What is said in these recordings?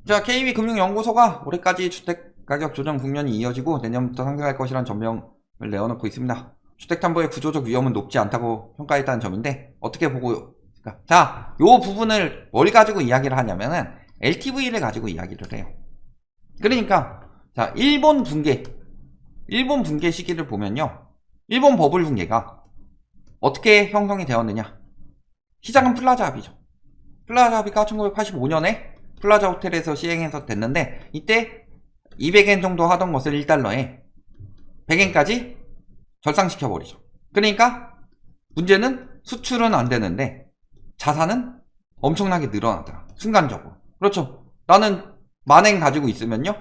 자, KB금융연구소가 올해까지 주택가격 조정 국면이 이어지고 내년부터 상승할 것이란 전명을 내어놓고 있습니다. 주택담보의 구조적 위험은 높지 않다고 평가했다는 점인데 어떻게 보고 있을까? 자, 요 부분을 뭘 가지고 이야기를 하냐면은 LTV를 가지고 이야기를 해요. 그러니까 자, 일본 붕괴 시기를 보면요, 일본 버블 붕괴가 어떻게 형성이 되었느냐. 시작은 플라자 합의죠. 플라자 합의가 1985년에 플라자 호텔에서 시행해서 됐는데, 이때 200엔 정도 하던 것을 1달러에 100엔까지 절상시켜버리죠. 그러니까 문제는 수출은 안 되는데 자산은 엄청나게 늘어나더라, 순간적으로. 그렇죠. 나는 10,000엔 가지고 있으면요,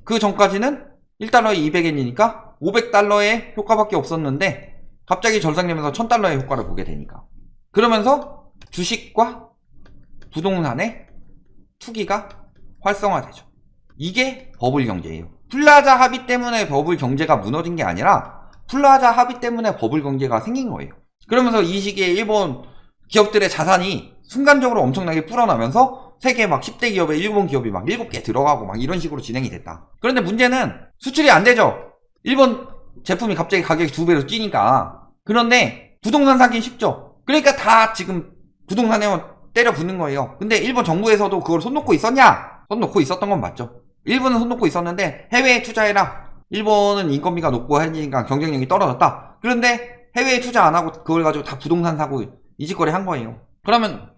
그 전까지는 1달러에 200엔이니까 500달러의 효과밖에 없었는데 갑자기 절상되면서 1000달러의 효과를 보게 되니까, 그러면서 주식과 부동산의 투기가 활성화되죠. 이게 버블 경제예요. 플라자 합의 때문에 버블 경제가 무너진 게 아니라 플라자 합의 때문에 버블 경제가 생긴 거예요. 그러면서 이 시기에 일본 기업들의 자산이 순간적으로 엄청나게 불어나면서 세계 막 10대 기업에 일본 기업이 막 7개 들어가고 막 이런 식으로 진행이 됐다. 그런데 문제는 수출이 안 되죠. 일본 제품이 갑자기 가격이 2배로 뛰니까. 그런데 부동산 사긴 쉽죠. 그러니까 다 지금 부동산에 때려 붙는 거예요. 근데 일본 정부에서도 그걸 손 놓고 있었냐? 손 놓고 있었던 건 맞죠. 일본은 손 놓고 있었는데 해외에 투자해라. 일본은 인건비가 높고 하니까 경쟁력이 떨어졌다. 그런데 해외에 투자 안 하고 그걸 가지고 다 부동산 사고 이직거리 한 거예요.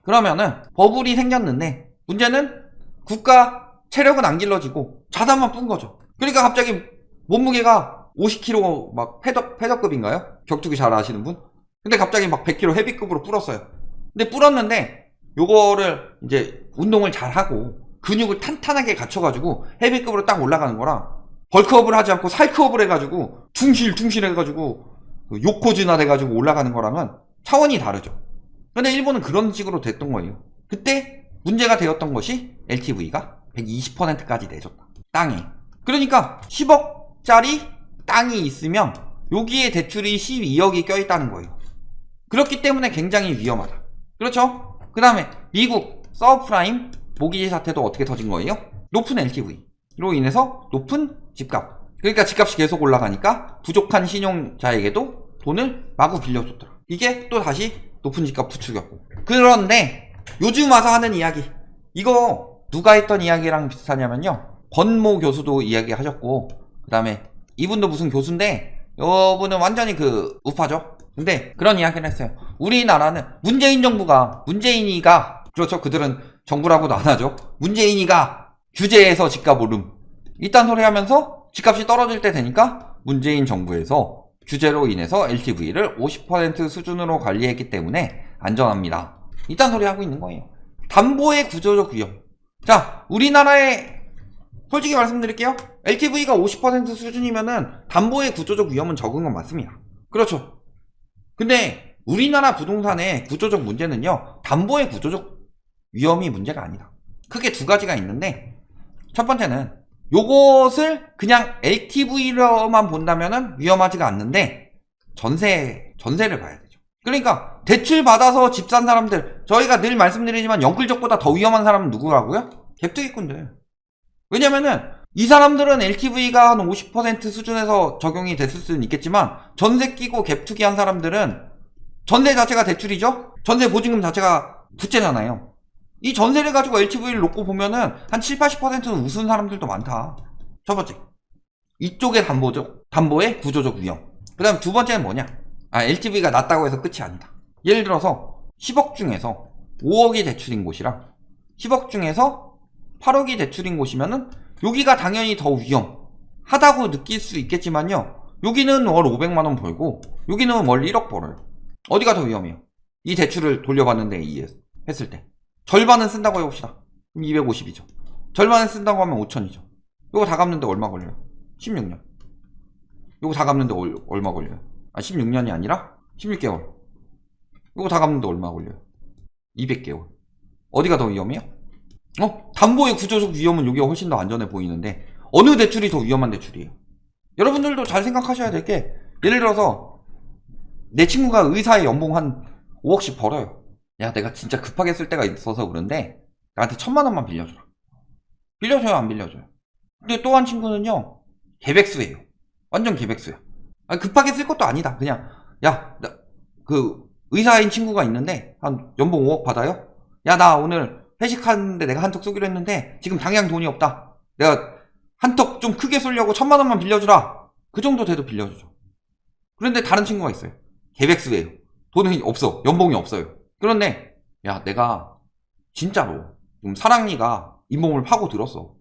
그러면은 버블이 생겼는데 문제는 국가 체력은 안 길러지고 자산만 뿐 거죠. 그러니까 갑자기 몸무게가 50kg 막 패더급인가요? 격투기 잘 아시는 분? 근데 갑자기 막 100kg 헤비급으로 불었어요. 근데 불었는데 요거를 이제 운동을 잘 하고 근육을 탄탄하게 갖춰가지고 헤비급으로 딱 올라가는 거랑, 벌크업을 하지 않고 살크업을 해가지고 둥실 해가지고 요코즈나 돼가지고 올라가는 거랑은 차원이 다르죠. 근데 일본은 그런 식으로 됐던 거예요. 그때 문제가 되었던 것이 LTV가 120%까지 내줬다, 땅에. 그러니까 10억짜리 땅이 있으면 여기에 대출이 12억이 껴있다는 거예요. 그렇기 때문에 굉장히 위험하다. 그렇죠? 그 다음에 미국 서브프라임 모기지 사태도 어떻게 터진 거예요? 높은 LTV로 인해서 높은 집값. 그러니까 집값이 계속 올라가니까 부족한 신용자에게도 돈을 마구 빌려줬더라. 이게 또 다시 높은 집값 부추겼고. 그런데 요즘 와서 하는 이야기, 이거 누가 했던 이야기랑 비슷하냐면요, 권모 교수도 이야기하셨고, 그 다음에 이분도 무슨 교수인데 이분은 완전히 그 우파죠. 근데 그런 이야기를 했어요. 우리나라는 문재인이가, 그렇죠, 그들은 정부라고도 안 하죠. 문재인이가 규제해서 집값 오름, 이딴 소리 하면서 집값이 떨어질 때 되니까 문재인 정부에서 규제로 인해서 LTV를 50% 수준으로 관리했기 때문에 안전합니다, 이딴 소리 하고 있는 거예요. 담보의 구조적 위험. 자, 우리나라에 솔직히 말씀드릴게요. LTV가 50% 수준이면은 담보의 구조적 위험은 적은 건 맞습니다. 그렇죠. 근데 우리나라 부동산의 구조적 문제는요, 담보의 구조적 위험이 문제가 아니다. 크게 두 가지가 있는데, 첫 번째는 요것을 그냥 LTV로만 본다면은 위험하지가 않는데 전세를 봐야 되죠. 그러니까 대출 받아서 집 산 사람들, 저희가 늘 말씀드리지만 영끌족보다 더 위험한 사람은 누구라고요? 갭투기꾼들. 왜냐면은 이 사람들은 LTV가 한 50% 수준에서 적용이 됐을 수는 있겠지만, 전세 끼고 갭투기한 사람들은 전세 자체가 대출이죠? 전세 보증금 자체가 부채잖아요. 이 전세를 가지고 LTV를 놓고 보면은 한 70-80%는 웃은 사람들도 많다. 첫 번째, 이쪽의 담보의 구조적 위험. 그 다음 두 번째는 뭐냐? LTV가 낮다고 해서 끝이 아니다. 예를 들어서 10억 중에서 5억이 대출인 곳이랑 10억 중에서 8억이 대출인 곳이면은 여기가 당연히 더 위험하다고 느낄 수 있겠지만요, 여기는 월 500만원 벌고 여기는 월 1억 벌어요. 어디가 더 위험해요? 이 대출을 돌려받는데 했을 때 절반은 쓴다고 해봅시다. 그럼 250이죠. 절반은 쓴다고 하면 5천이죠. 이거 다 갚는데 얼마 걸려요? 16년. 이거 다 갚는데 얼마 걸려요? 16년이 아니라 16개월. 이거 다 갚는데 얼마 걸려요? 200개월. 어디가 더 위험해요? 담보의 구조적 위험은 여기가 훨씬 더 안전해 보이는데 어느 대출이 더 위험한 대출이에요? 여러분들도 잘 생각하셔야 될 게, 예를 들어서 내 친구가 의사의 연봉 한 5억씩 벌어요. 야, 내가 진짜 급하게 쓸 때가 있어서 그런데 나한테 1000만원만 빌려줘라. 빌려줘요, 안 빌려줘요? 근데 또 한 친구는요, 개백수예요. 완전 개백수야. 아니, 급하게 쓸 것도 아니다. 그냥, 야, 의사인 친구가 있는데, 한 연봉 5억 받아요? 야, 나 오늘 회식하는데 내가 한턱 쏘기로 했는데, 지금 당장 돈이 없다. 내가 한턱 좀 크게 쏘려고 1000만원만 빌려주라. 그 정도 돼도 빌려주죠. 그런데 다른 친구가 있어요. 개백수예요. 돈이 없어. 연봉이 없어요. 그런데, 야, 내가 진짜로 지금 사랑니가 잇몸을 파고 들었어.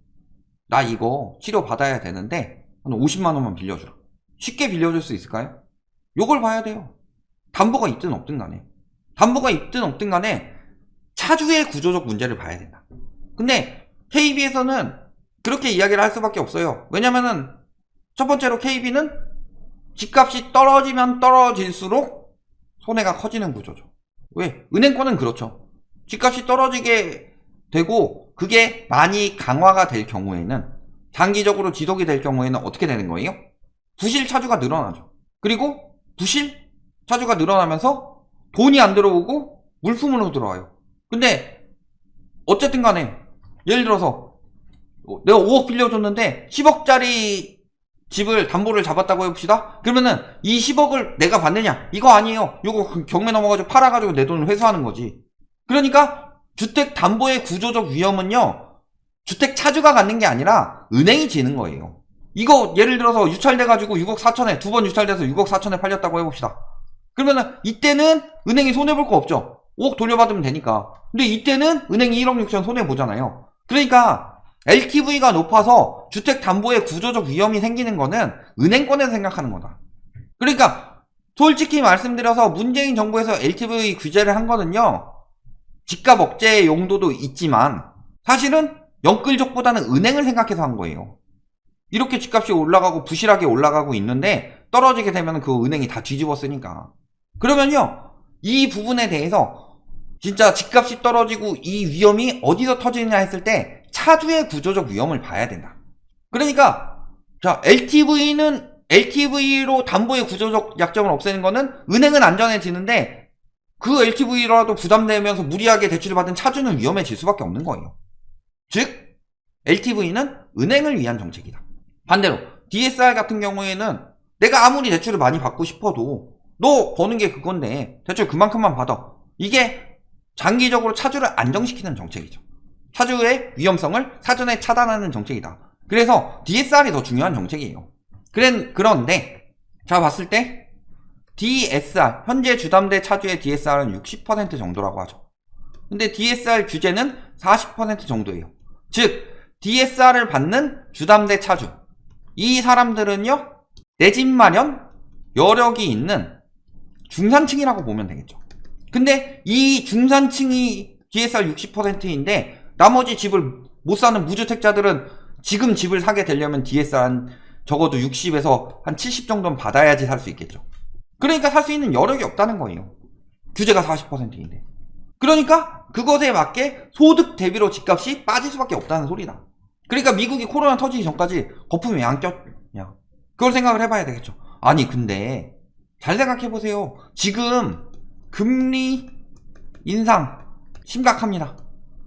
나 이거 치료 받아야 되는데 한 50만원만 빌려주라. 쉽게 빌려줄 수 있을까요? 요걸 봐야 돼요. 담보가 있든 없든 간에. 담보가 있든 없든 간에 차주의 구조적 문제를 봐야 된다. 근데 KB에서는 그렇게 이야기를 할 수밖에 없어요. 왜냐면은 첫 번째로 KB는 집값이 떨어지면 떨어질수록 손해가 커지는 구조죠. 왜? 은행권은 그렇죠. 집값이 떨어지게 되고 그게 많이 강화가 될 경우에는, 장기적으로 지속이 될 경우에는 어떻게 되는 거예요? 부실 차주가 늘어나죠. 그리고 부실 차주가 늘어나면서 돈이 안 들어오고 물품으로 들어와요. 근데 어쨌든 간에 예를 들어서 내가 5억 빌려줬는데 10억짜리 집을 담보를 잡았다고 해봅시다. 그러면은 이 10억을 내가 받느냐? 이거 아니에요. 이거 경매 넘어가지고 팔아가지고 내 돈을 회수하는 거지. 그러니까 주택담보의 구조적 위험은요, 주택 차주가 갖는 게 아니라 은행이 지는 거예요. 이거 예를 들어서 유찰돼가지고 6억 4천에, 두 번 유찰돼서 6억 4천에 팔렸다고 해봅시다. 그러면은 이때는 은행이 손해볼 거 없죠. 5억 돌려받으면 되니까. 근데 이때는 은행이 1억 6천 손해보잖아요. 그러니까 LTV가 높아서 주택담보의 구조적 위험이 생기는 거는 은행권에서 생각하는 거다. 그러니까 솔직히 말씀드려서 문재인 정부에서 LTV 규제를 한 거는요, 집값 억제 용도도 있지만 사실은 영끌족보다는 은행을 생각해서 한 거예요. 이렇게 집값이 올라가고 부실하게 올라가고 있는데 떨어지게 되면 그 은행이 다 뒤집었으니까. 그러면요, 이 부분에 대해서 진짜 집값이 떨어지고 이 위험이 어디서 터지느냐 했을 때 차주의 구조적 위험을 봐야 된다. 그러니까 자, LTV로 담보의 구조적 약점을 없애는 거는 은행은 안전해지는데 그 LTV라도 부담되면서 무리하게 대출을 받은 차주는 위험해질 수밖에 없는 거예요. 즉 LTV는 은행을 위한 정책이다. 반대로 DSR 같은 경우에는 내가 아무리 대출을 많이 받고 싶어도 너 버는 게 그건데 대출 그만큼만 받아. 이게 장기적으로 차주를 안정시키는 정책이죠. 차주의 위험성을 사전에 차단하는 정책이다. 그래서 DSR이 더 중요한 정책이에요. 그런데 자, 봤을 때 DSR, 현재 주담대 차주의 DSR은 60% 정도라고 하죠. 근데 DSR 규제는 40% 정도예요. 즉 DSR을 받는 주담대 차주, 이 사람들은요, 내 집 마련 여력이 있는 중산층이라고 보면 되겠죠. 근데 이 중산층이 DSR 60%인데 나머지 집을 못 사는 무주택자들은 지금 집을 사게 되려면 DSR 한 적어도 60에서 한 70 정도는 받아야지 살 수 있겠죠. 그러니까 살 수 있는 여력이 없다는 거예요. 규제가 40%인데. 그러니까 그것에 맞게 소득 대비로 집값이 빠질 수밖에 없다는 소리다. 그러니까 미국이 코로나 터지기 전까지 거품이 왜 안 꼈냐. 그걸 생각을 해봐야 되겠죠. 아니 근데 잘 생각해보세요. 지금 금리 인상 심각합니다.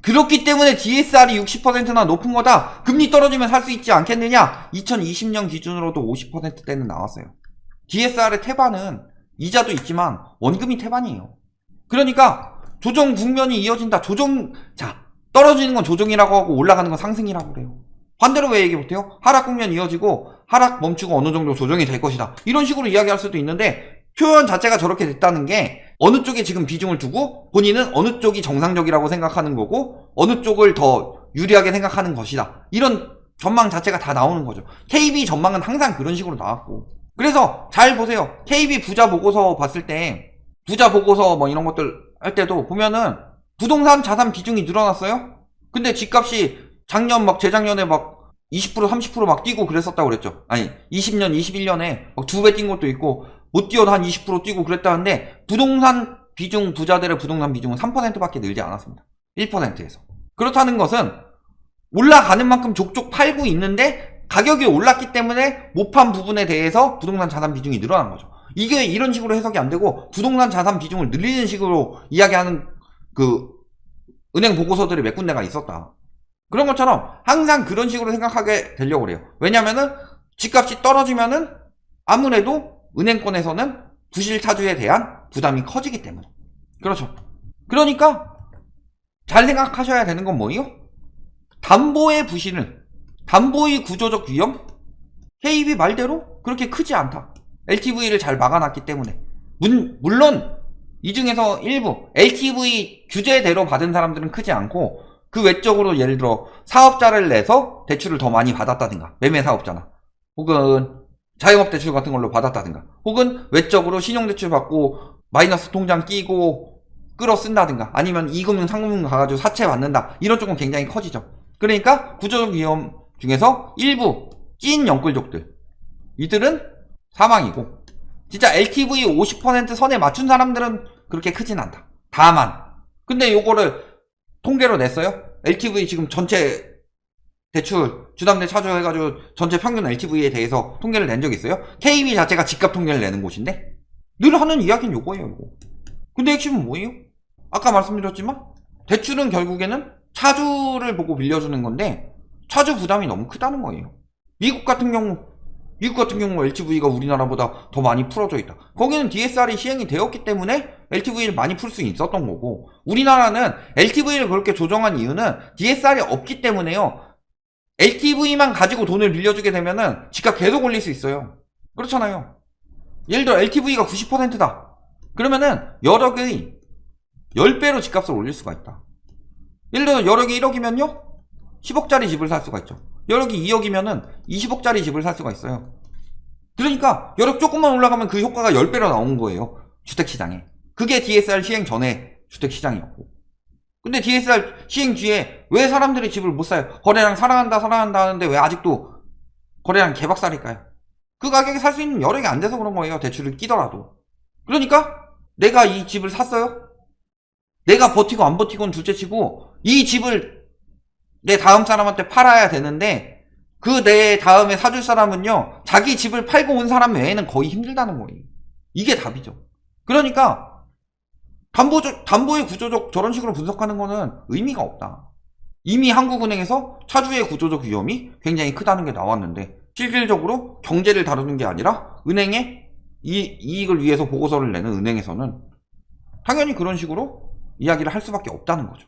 그렇기 때문에 DSR이 60%나 높은 거다. 금리 떨어지면 살 수 있지 않겠느냐. 2020년 기준으로도 50%대는 나왔어요. DSR의 태반은 이자도 있지만 원금이 태반이에요. 그러니까 조정 국면이 이어진다. 떨어지는 건 조정이라고 하고 올라가는 건 상승이라고 그래요. 반대로 왜 얘기 못해요? 하락 국면 이어지고 하락 멈추고 어느 정도 조정이 될 것이다. 이런 식으로 이야기할 수도 있는데 표현 자체가 저렇게 됐다는 게 어느 쪽에 지금 비중을 두고 본인은 어느 쪽이 정상적이라고 생각하는 거고 어느 쪽을 더 유리하게 생각하는 것이다. 이런 전망 자체가 다 나오는 거죠. KB 전망은 항상 그런 식으로 나왔고. 그래서 잘 보세요. KB 부자 보고서 봤을 때 부자 보고서 뭐 이런 것들 할 때도 보면은 부동산 자산 비중이 늘어났어요? 근데 집값이 작년 재작년에 20% 30% 뛰고 그랬었다고 그랬죠. 아니 20년 21년에 2배 뛴 것도 있고 못 뛰어도 한 20% 뛰고 그랬다는데 부동산 비중, 부자들의 부동산 비중은 3%밖에 늘지 않았습니다. 1%에서. 그렇다는 것은 올라가는 만큼 족족 팔고 있는데 가격이 올랐기 때문에 못 판 부분에 대해서 부동산 자산 비중이 늘어난 거죠. 이게 이런 식으로 해석이 안 되고 부동산 자산 비중을 늘리는 식으로 이야기하는 그 은행 보고서들이 몇 군데가 있었다. 그런 것처럼 항상 그런 식으로 생각하게 되려고 그래요. 왜냐면은 집값이 떨어지면은 아무래도 은행권에서는 부실 차주에 대한 부담이 커지기 때문에. 그렇죠. 그러니까 잘 생각하셔야 되는 건 뭐예요? 담보의 부실은, 담보의 구조적 위험, KB 말대로 그렇게 크지 않다. LTV를 잘 막아놨기 때문에. 물론 이 중에서 일부 LTV 규제대로 받은 사람들은 크지 않고, 그 외적으로 예를 들어 사업자를 내서 대출을 더 많이 받았다든가, 매매 사업자나 혹은 자영업 대출 같은 걸로 받았다든가, 혹은 외적으로 신용대출 받고 마이너스 통장 끼고 끌어 쓴다든가, 아니면 2금융 3금융 가가지고 사채 받는다, 이런 쪽은 굉장히 커지죠. 그러니까 구조적 위험 중에서 일부 찐 영끌족들, 이들은 사망이고, 진짜 LTV 50% 선에 맞춘 사람들은 그렇게 크진 않다. 다만 근데 요거를 통계로 냈어요. LTV 지금 전체 대출 주담대 차주해가지고 전체 평균 LTV에 대해서 통계를 낸 적이 있어요. KB 자체가 집값 통계를 내는 곳인데 늘 하는 이야기는 요거예요. 요거. 근데 핵심은 뭐예요? 아까 말씀드렸지만 대출은 결국에는 차주를 보고 빌려주는 건데 차주 부담이 너무 크다는 거예요. 미국 같은 경우 LTV가 우리나라보다 더 많이 풀어져 있다. 거기는 DSR이 시행이 되었기 때문에 LTV를 많이 풀 수 있었던 거고, 우리나라는 LTV를 그렇게 조정한 이유는 DSR이 없기 때문에요. LTV만 가지고 돈을 빌려주게 되면은 집값 계속 올릴 수 있어요. 그렇잖아요. 예를 들어 LTV가 90%다. 그러면은 여력의 10배로 집값을 올릴 수가 있다. 예를 들어 여력이 1억이면요 10억짜리 집을 살 수가 있죠. 여력이 2억이면은 20억짜리 집을 살 수가 있어요. 그러니까 여력 조금만 올라가면 그 효과가 10배로 나온 거예요. 주택시장에. 그게 DSR 시행 전에 주택시장이었고. 근데 DSR 시행 뒤에 왜 사람들이 집을 못 사요? 거래량 사랑한다 하는데 왜 아직도 거래량 개박살일까요? 그 가격에 살 수 있는 여력이 안 돼서 그런 거예요. 대출을 끼더라도. 그러니까 내가 이 집을 샀어요? 내가 버티고 안 버티고는 둘째치고 이 집을 내 다음 사람한테 팔아야 되는데 그 내 다음에 사줄 사람은요 자기 집을 팔고 온 사람 외에는 거의 힘들다는 거예요. 이게 답이죠. 그러니까 담보의 구조적 저런 식으로 분석하는 거는 의미가 없다. 이미 한국은행에서 차주의 구조적 위험이 굉장히 크다는 게 나왔는데 실질적으로 경제를 다루는 게 아니라 은행의 이익을 위해서 보고서를 내는 은행에서는 당연히 그런 식으로 이야기를 할 수밖에 없다는 거죠.